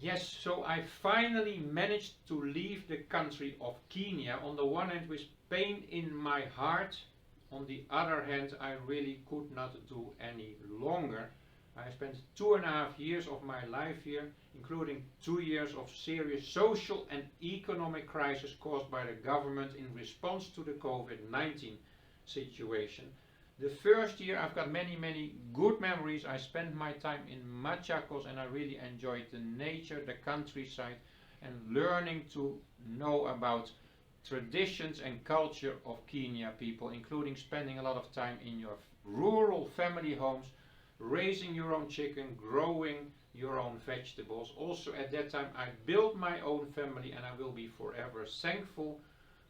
Yes, so I finally managed to leave the country of Kenya, on the one hand with pain in my heart, on the other hand I really could not do any longer. I spent 2.5 years of my life here, including 2 years of serious social and economic crisis caused by the government in response to the COVID-19 situation. The first year I've got many good memories. I spent my time in Machakos and I really enjoyed the nature, the countryside, and learning to know about traditions and culture of Kenya people, including spending a lot of time in your rural family homes, raising your own chicken, growing your own vegetables. Also at that time I built my own family and I will be forever thankful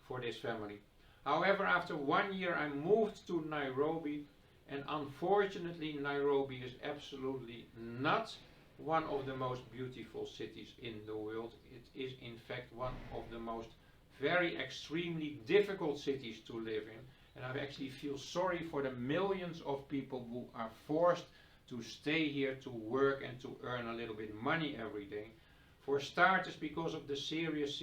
for this family. However, after 1 year I moved to Nairobi, and unfortunately Nairobi is absolutely not one of the most beautiful cities in the world. It is in fact one of the most very extremely difficult cities to live in, and I actually feel sorry for the millions of people who are forced to stay here to work and to earn a little bit money every day. For starters, because of the serious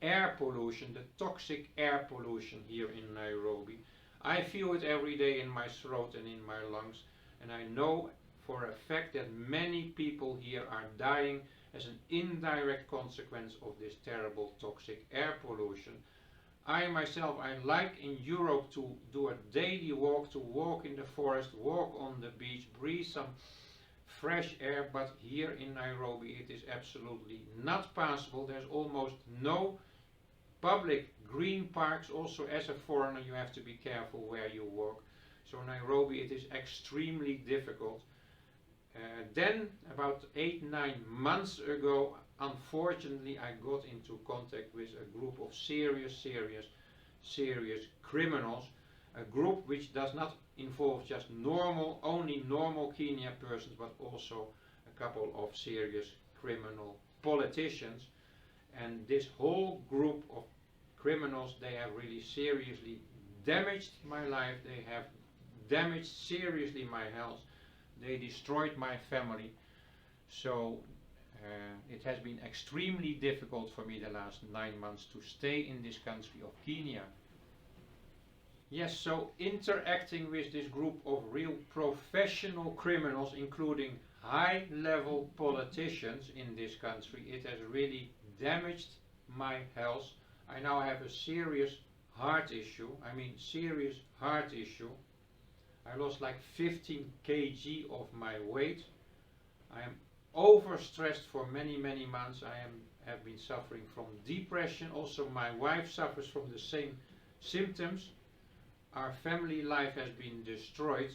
air pollution, the toxic air pollution here in Nairobi. I feel it every day in my throat and in my lungs, and I know for a fact that many people here are dying as an indirect consequence of this terrible toxic air pollution. I myself, I like in Europe to do a daily walk, to walk in the forest, walk on the beach, breathe some fresh air, but here in Nairobi it is absolutely not possible. There's almost no public green parks. Also as a foreigner you have to be careful where you walk. So Nairobi, it is extremely difficult. Then about 8-9 months ago, unfortunately I got into contact with a group of serious criminals. A group which does not involve just only normal Kenya persons, but also a couple of serious criminal politicians. And this whole group of criminals, they have really seriously damaged my life, they have damaged seriously my health, they destroyed my family. So it has been extremely difficult for me the last 9 months to stay in this country of Kenya. Yes, so interacting with this group of real professional criminals, including high-level politicians in this country, it has really damaged my health. I now have a serious heart issue. I mean serious heart issue. I lost like 15 kg of my weight. I am overstressed for many months. I have been suffering from depression. Also my wife suffers from the same symptoms. Our family life has been destroyed.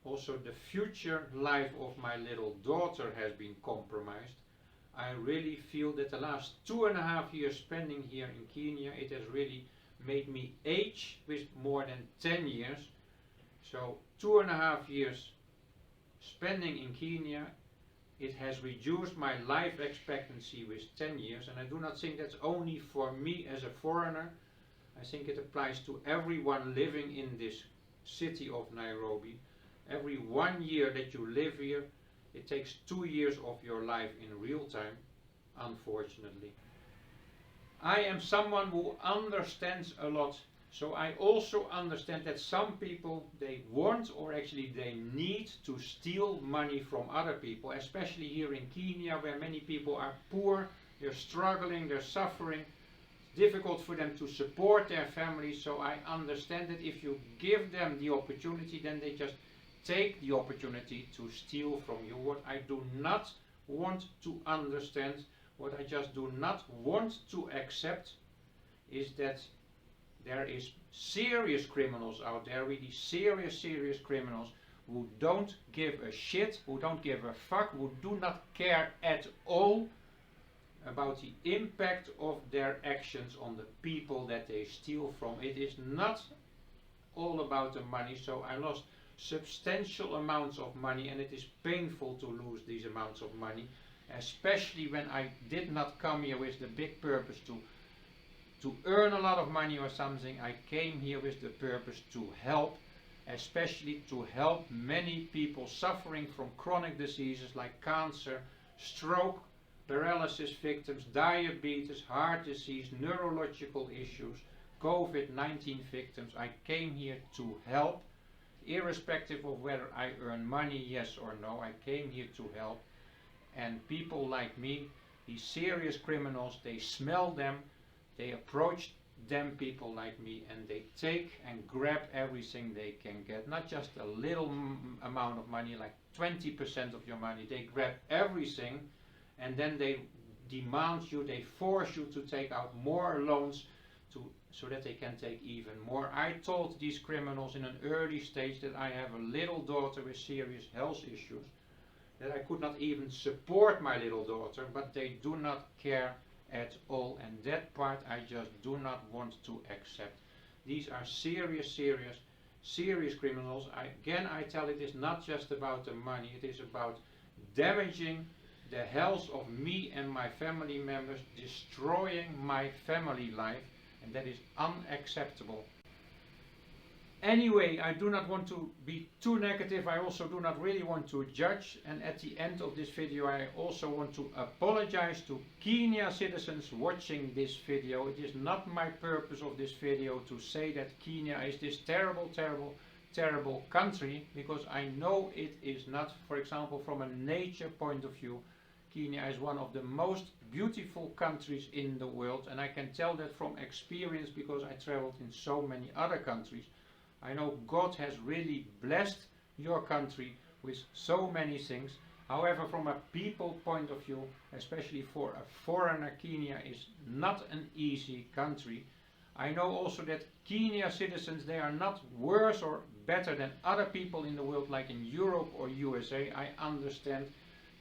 Also the future life of my little daughter has been compromised. I really feel that the last 2.5 years spending here in Kenya, it has really made me age with more than 10 years. So 2.5 years spending in Kenya, it has reduced my life expectancy with 10 years, and I do not think that's only for me as a foreigner. I think it applies to everyone living in this city of Nairobi. Every 1 year that you live here, it takes 2 years of your life in real time, unfortunately. I am someone who understands a lot, so I also understand that some people, they want, or actually they need to steal money from other people, especially here in Kenya where many people are poor, they're struggling, they're suffering. It's difficult for them to support their families, so I understand that if you give them the opportunity, then they just take the opportunity to steal from you. What I do not want to understand, what I just do not want to accept, is that there is serious criminals out there, really serious criminals, who don't give a shit, who don't give a fuck, who do not care at all about the impact of their actions on the people that they steal from. It is not all about the money, so I lost substantial amounts of money, and it is painful to lose these amounts of money, especially when I did not come here with the big purpose to earn a lot of money or something. I came here with the purpose to help, especially to help many people suffering from chronic diseases like cancer, stroke, paralysis victims, diabetes, heart disease, neurological issues, COVID-19 victims. I came here to help, irrespective of whether I earn money, yes or no. I came here to help. And people like me, these serious criminals, they smell them, they approach them, people like me, and they take and grab everything they can get. Not just a little amount of money, like 20% of your money. They grab everything, and then they demand you, they force you to take out more loans so that they can take even more. I told these criminals in an early stage that I have a little daughter with serious health issues, that I could not even support my little daughter, but they do not care at all, and that part I just do not want to accept. These are serious criminals. I tell it is not just about the money, it is about damaging the health of me and my family members, destroying my family life, and that is unacceptable. Anyway, I do not want to be too negative. I also do not really want to judge. And at the end of this video, I also want to apologize to Kenya citizens watching this video. It is not my purpose of this video to say that Kenya is this terrible country, because I know it is not. For example, from a nature point of view, Kenya is one of the most beautiful countries in the world. And I can tell that from experience, because I traveled in so many other countries. I know God has really blessed your country with so many things. However, from a people point of view, especially for a foreigner, Kenya is not an easy country. I know also that Kenya citizens, they are not worse or better than other people in the world, like in Europe or USA. I understand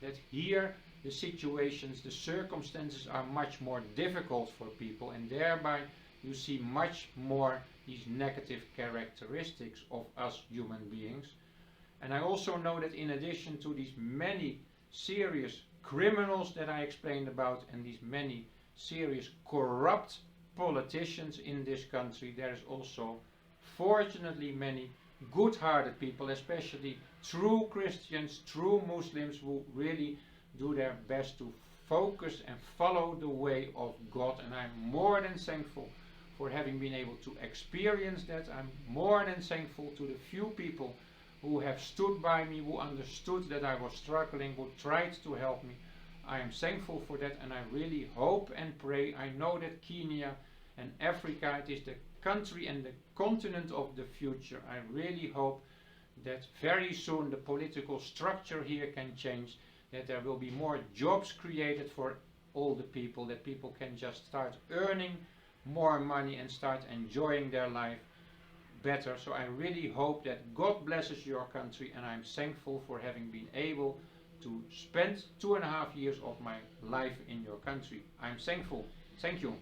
that here the situations, the circumstances are much more difficult for people, and thereby you see much more these negative characteristics of us human beings. And I also know that in addition to these many serious criminals that I explained about, and these many serious corrupt politicians in this country, there is also fortunately many good-hearted people, especially true Christians, true Muslims, who really do their best to focus and follow the way of God. And I'm more than thankful for having been able to experience that. I'm more than thankful to the few people who have stood by me, who understood that I was struggling, who tried to help me. I am thankful for that, and I really hope and pray. I know that Kenya and Africa, it is the country and the continent of the future. I really hope that very soon the political structure here can change, that there will be more jobs created for all the people, that people can just start earning more money and start enjoying their life better. So I really hope that God blesses your country, and I'm thankful for having been able to spend 2.5 years of my life in your country. I'm thankful. Thank you.